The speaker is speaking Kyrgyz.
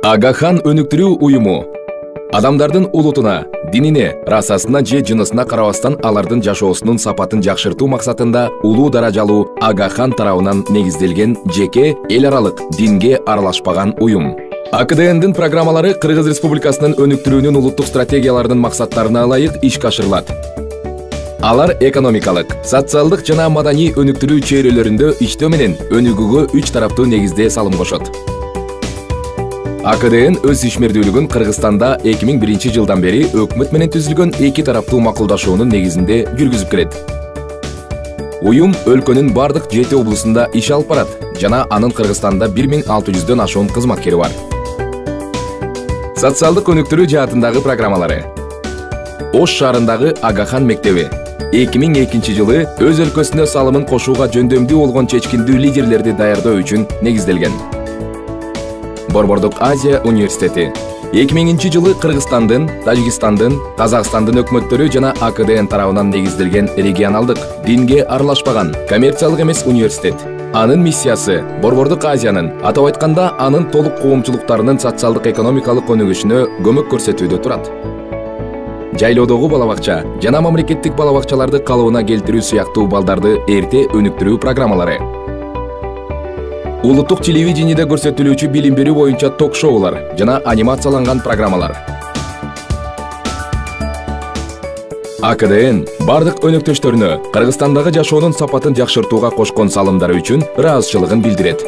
Агахан өнүктүрүү уюму адамдардын улутуна, динине, расасына же жынысына карабастан алардын жашоосунун сапатын жакшыртуу максатында улуу даражалуу Агахан тарабынан негизделген жеке эл аралык динге аралашпаган уюм. АКДНдин программалары Кыргыз Республикасынын өнүктүрүүнүн улуттук стратегияларынын максаттарына ылайык ишке ашырылат. Алар экономикалык, социалдык жана маданий өнүктүрүү чөйрөлөрүндө иштөө менен өнүгүүгө 3 тараптуу негизде салым кошот. АКДН өз ишмердүүлүгүн Кыргызстанда 2001 жылдан бери өкмөт менен түзүлгөн 2 тараптуу макулдашуунун негизинде жүргүзүп келет. Уюм өлкөнүн бардык 7 облусунда иш алып барат жана анын Кыргызстанда 1600дөн ашуун кызматкери бар. Социалдык өнүктүрүү жаатындагы программалары. Ош шаарындагы Агахан мектеби 2002 жылы өз өлкөсүнө салымын кошууга жөндөмдүү болгон чечкиндүү лидерлерди даярдоо үчүн негизделген. Борбордук Азия университети 2000 жылы Кыргызстандын, Тажикстандын, Казакстандын өкмөттөрү жана АКДН тарабынан негизделген регионалдык, динге аралашпаган, коммерциялык эмес университет. Анын миссиясы Борбордук Азиянын, атап айтканда, анын толук коомчулуктарынын социалдык экономикалык өнүгүшүнө көмөк көрсөтүүдө турат. Жайлоодогу балабакча жана мамлекеттик балабакчаларды калыбына келтирүү сыяктуу балдарды эрте өнүктүрүү программалары. Улуттук телевидениеде көрсөтүлүүчү билим берүү боюнча ток-шоулар жана анимацияланган программалар. АКДН бардык өнөктөштөрүнө Кыргызстандагы жашоонун сапатын жакшыртууга кошкон салымдары үчүн ыраазычылыгын билдирет.